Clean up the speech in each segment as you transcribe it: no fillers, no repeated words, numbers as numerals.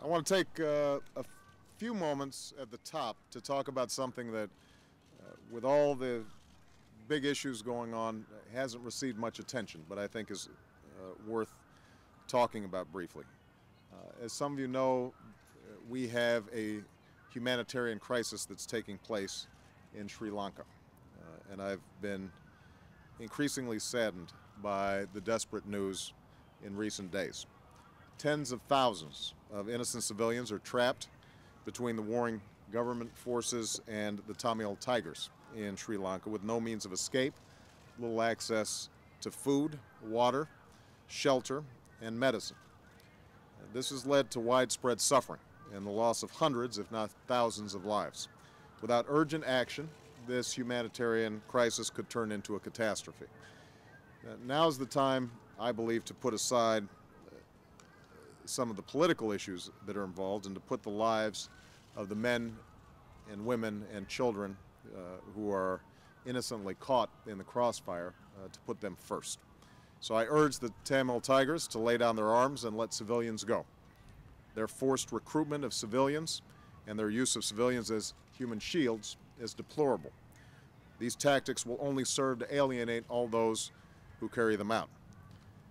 I want to take a few moments at the top to talk about something that, with all the big issues going on, hasn't received much attention, but I think is worth talking about briefly. As some of you know, we have a humanitarian crisis that's taking place in Sri Lanka, and I've been increasingly saddened by the desperate news in recent days. Tens of thousands of innocent civilians are trapped between the warring government forces and the Tamil Tigers in Sri Lanka with no means of escape, little access to food, water, shelter, and medicine. This has led to widespread suffering and the loss of hundreds, if not thousands, of lives. Without urgent action, this humanitarian crisis could turn into a catastrophe. Now's the time, I believe, to put aside some of the political issues that are involved and to put the lives of the men and women and children who are innocently caught in the crossfire, to put them first. So I urge the Tamil Tigers to lay down their arms and let civilians go. Their forced recruitment of civilians and their use of civilians as human shields is deplorable. These tactics will only serve to alienate all those who carry them out.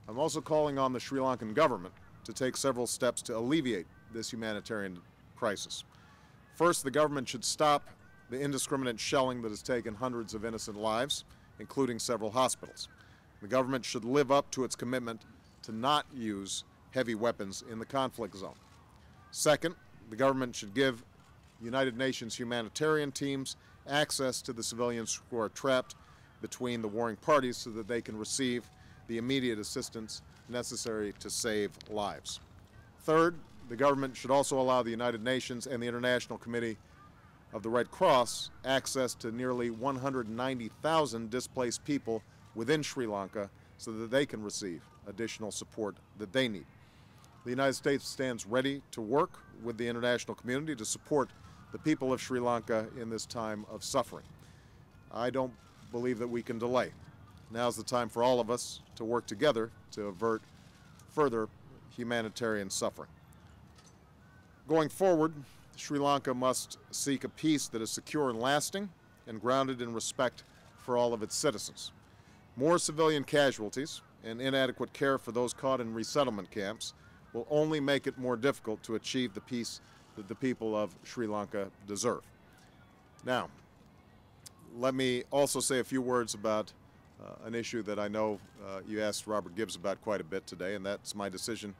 I'm also calling on the Sri Lankan government to take several steps to alleviate this humanitarian crisis. First, the government should stop the indiscriminate shelling that has taken hundreds of innocent lives, including several hospitals. The government should live up to its commitment to not use heavy weapons in the conflict zone. Second, the government should give United Nations humanitarian teams access to the civilians who are trapped between the warring parties so that they can receive the immediate assistance necessary to save lives. Third, the government should also allow the United Nations and the International Committee of the Red Cross access to nearly 190,000 displaced people within Sri Lanka so that they can receive additional support that they need. The United States stands ready to work with the international community to support the people of Sri Lanka in this time of suffering. I don't believe that we can delay. Now's the time for all of us to work together to avert further humanitarian suffering. Going forward, Sri Lanka must seek a peace that is secure and lasting and grounded in respect for all of its citizens. More civilian casualties and inadequate care for those caught in resettlement camps will only make it more difficult to achieve the peace that the people of Sri Lanka deserve. Now, let me also say a few words about an issue that I know you asked Robert Gibbs about quite a bit today, and that's my decision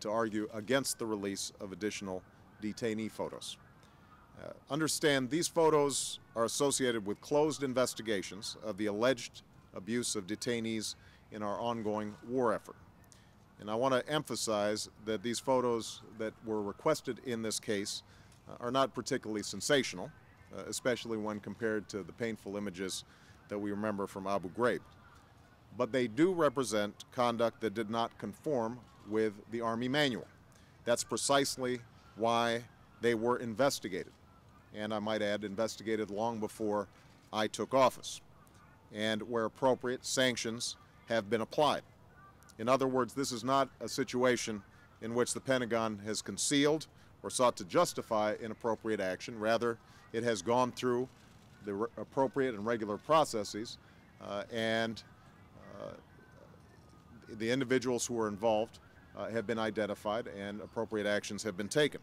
to argue against the release of additional detainee photos. Understand, these photos are associated with closed investigations of the alleged abuse of detainees in our ongoing war effort. And I want to emphasize that these photos that were requested in this case are not particularly sensational, especially when compared to the painful images that we remember from Abu Ghraib. But they do represent conduct that did not conform with the Army manual. That's precisely why they were investigated, and I might add, investigated long before I took office, and where appropriate, sanctions have been applied. In other words, this is not a situation in which the Pentagon has concealed or sought to justify inappropriate action. Rather, it has gone through the appropriate and regular processes, and the individuals who are involved have been identified and appropriate actions have been taken.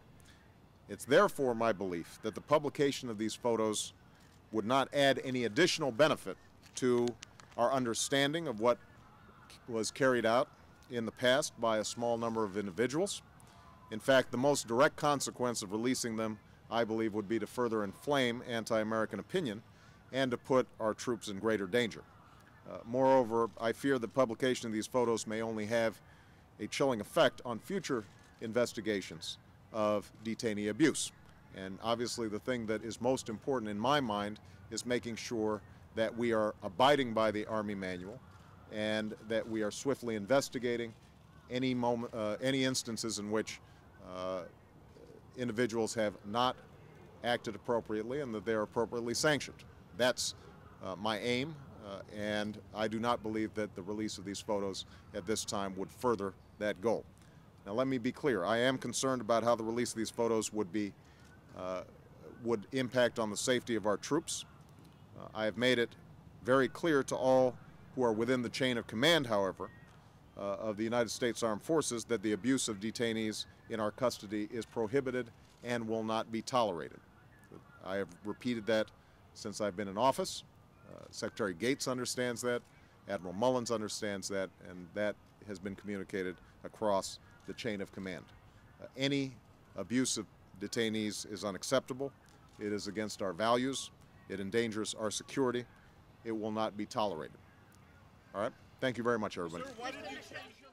It's therefore my belief that the publication of these photos would not add any additional benefit to our understanding of what was carried out in the past by a small number of individuals. In fact, the most direct consequence of releasing them, I believe, would be to further inflame anti-American opinion and to put our troops in greater danger. Moreover, I fear that publication of these photos may only have a chilling effect on future investigations of detainee abuse. And obviously the thing that is most important in my mind is making sure that we are abiding by the Army manual and that we are swiftly investigating any instances in which individuals have not acted appropriately and that they are appropriately sanctioned. That's my aim, and I do not believe that the release of these photos at this time would further that goal. Now, let me be clear. I am concerned about how the release of these photos would impact on the safety of our troops. I have made it very clear to all who are within the chain of command, however, of the United States Armed Forces that the abuse of detainees in our custody is prohibited and will not be tolerated. I have repeated that since I've been in office. Secretary Gates understands that, Admiral Mullins understands that, and that has been communicated across the chain of command. Any abuse of detainees is unacceptable. It is against our values. It endangers our security. It will not be tolerated. All right? Thank you very much, everybody. Sir, why did you change your